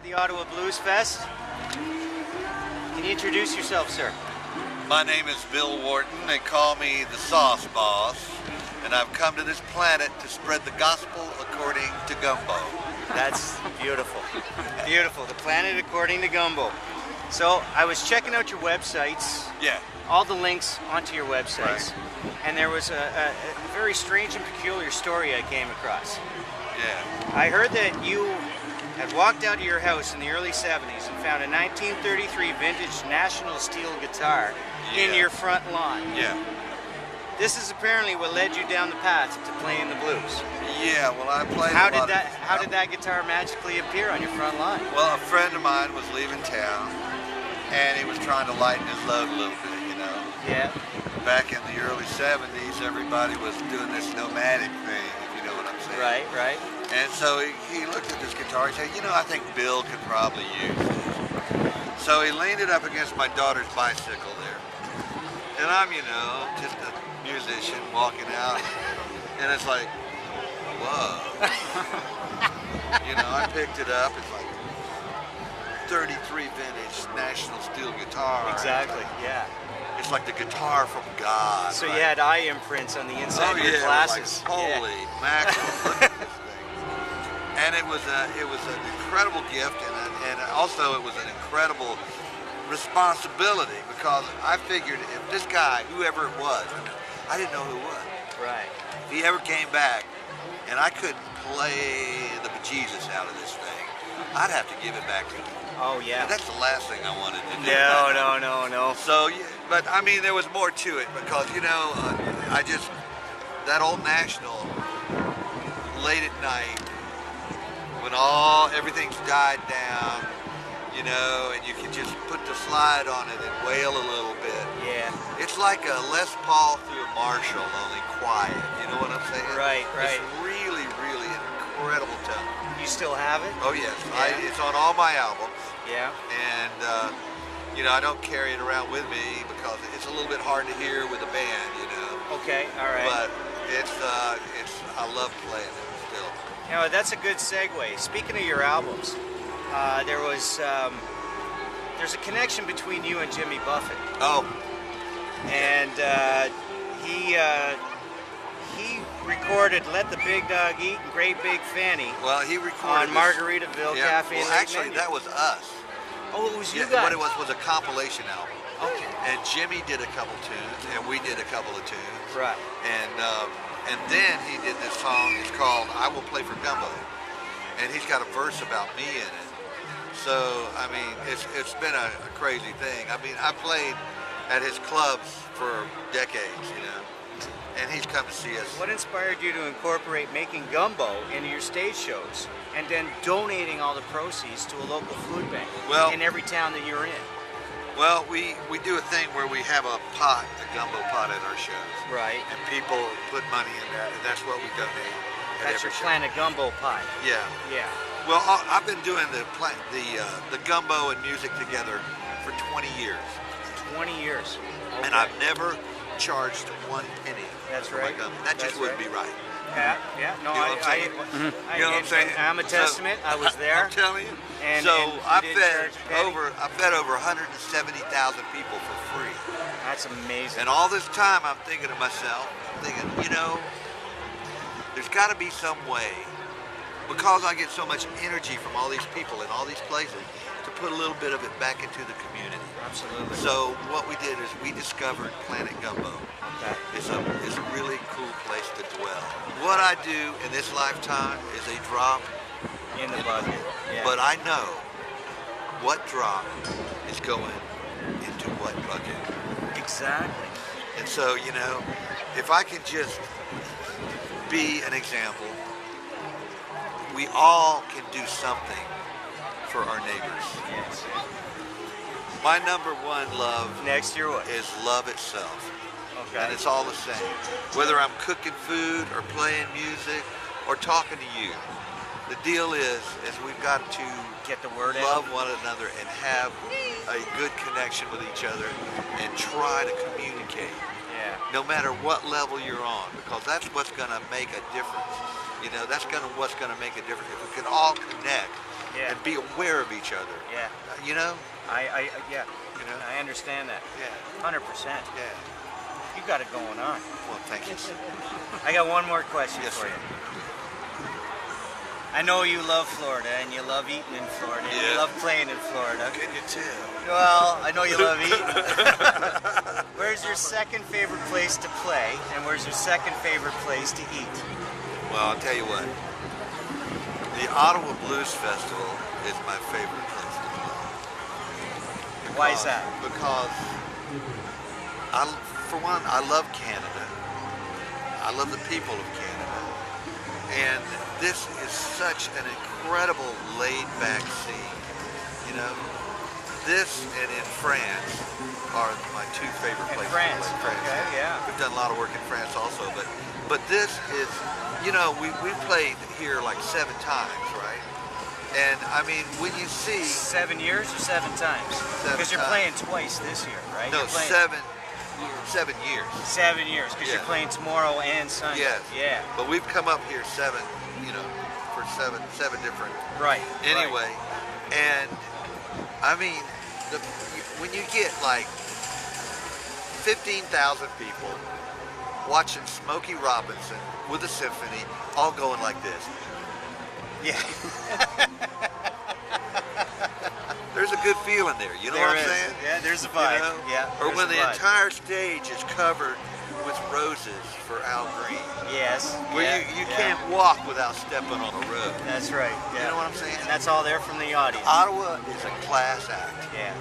the Ottawa Bluesfest. Can you introduce yourself, sir? My name is Bill Wharton. They call me the Sauce Boss, and I've come to this planet to spread the gospel according to Gumbo. That's beautiful. Beautiful. The planet according to Gumbo. So I was checking out your websites. Yeah. All the links onto your websites. Right. And there was a very strange and peculiar story I came across. Yeah. I heard that you had walked out of your house in the early 70s and found a 1933 vintage National steel guitar in your front lawn. Yeah. This is apparently what led you down the path to playing the blues. Yeah, well, I played How did that guitar magically appear on your front lawn? Well, a friend of mine was leaving town, and he was trying to lighten his load a little bit, you know. Yeah. Back in the early 70s, everybody was doing this nomadic thing, if you know what I'm saying. Right, right. And so he looked at this guitar, he said, you know, I think Bill could probably use this. So he leaned it up against my daughter's bicycle there. And I'm, you know, just a musician walking out, and it's like, whoa. You know, I picked it up, it's like 33 vintage National steel guitar. Exactly, yeah. It's like the guitar from God. So right? you had eye imprints on the inside of your glasses. Like, holy mackerel, look at this thing. And it was an incredible gift, and also it was an incredible responsibility, because I figured if this guy, whoever it was, I didn't know who it was. Right. If he ever came back and I couldn't play the bejesus out of this thing, I'd have to give it back to him. Oh, yeah. And that's the last thing I wanted to do. No. So, but I mean, there was more to it, because, you know, that old National, late at night, when everything's died down, you know, and you can just put the slide on it and wail a little bit. Yeah. It's like a Les Paul through a Marshall, only quiet. You know what I'm saying? Right. It's really, really an incredible tone. You still have it? Oh yes, Yeah. it's on all my albums. Yeah. And you know, I don't carry it around with me because it's a little bit hard to hear with a band, you know. Okay, all right. But I love playing it still. You know, that's a good segue. Speaking of your albums, there's a connection between you and Jimmy Buffett. Oh. And he recorded "Let the Big Dog Eat" and "Great Big Fanny." Well, he recorded on Margaritaville Cafe. Well, actually, that was us. Oh, it was you guys. What it was a compilation album. Okay. And Jimmy did a couple tunes, and we did a couple of tunes. Right. And then he did this song. It's called "I Will Play for Gumbo," and he's got a verse about me in it. So I mean, it's been a crazy thing. I mean, I played at his clubs for decades, you know, and he's come to see us. What inspired you to incorporate making gumbo into your stage shows, and then donating all the proceeds to a local food bank in every town that you're in? Well, we do a thing where we have a gumbo pot at our shows. Right. And people put money in that, and that's what we donate. That's your Planet Gumbo pot. Yeah. Yeah. Well, I've been doing the gumbo and music together for 20 years. 20 years. Okay. And I've never charged one penny. That's for right. my gumbo. That just wouldn't be right. Yeah. No, you know what I'm saying? I'm a testament. I was there. I'm telling you. And I fed over 170,000 people for free. That's amazing. And all this time, I'm thinking to myself, you know, there's got to be some way, because I get so much energy from all these people in all these places, to put a little bit of it back into the community. Absolutely. So what we did is we discovered Planet Gumbo. Okay. It's a really cool place to dwell. What I do in this lifetime is a drop in the bucket. Yeah. But I know what drop is going into what bucket. Exactly. And so, you know, if I can just be an example, we all can do something for our neighbors. Yes. My number one love next to your what? Is love itself. Okay. And it's all the same. Whether I'm cooking food or playing music or talking to you, the deal is we've got to get the word love out. one another and have a good connection with each other and try to communicate. Yeah. No matter what level you're on, because that's what's going to make a difference. You know, that's what's going to make a difference. If we can all connect Yeah. and be aware of each other. Yeah. You know? Yeah. You know? I understand that. Yeah. 100%. Yeah. You got it going on. Well, thank you. I got one more question Yes, for sir. you. I know you love Florida and you love eating in Florida and you Yeah. love playing in Florida. Can you tell? Well, I know you love eating. Where's your second favorite place to play and where's your second favorite place to eat? Well, I'll tell you what. The Ottawa Blues Festival is my favorite place to play. Why is that? Because, for one, I love Canada. I love the people of Canada. And this is such an incredible laid-back scene. You know, this and in France are my two favorite places. France, to play. okay, yeah. We've done a lot of work in France also, but this is, you know, we played here like 7 times, right? And I mean, when you see 7 years or 7 times? 7 Because you're times. playing twice this year, right? no You're playing 7 years. 7 years because Yeah. you're playing tomorrow and Sunday. Yes. Yeah. But we've come up here 7, you know, for seven different. Right. Anyway, and I mean, when you get like 15,000 people watching Smokey Robinson with a symphony, all going like this. Yeah. There's a good feeling there. You know There what I'm is. saying? Yeah, there's a vibe. You know? Yeah. Or there's when a the vibe. entire stage is covered with roses for Al Green. Yes. Where yeah, you yeah. can't walk without stepping on a rose. That's right. Yeah. You know what I'm saying? And that's all there from the audience. Ottawa is a class act. Yeah.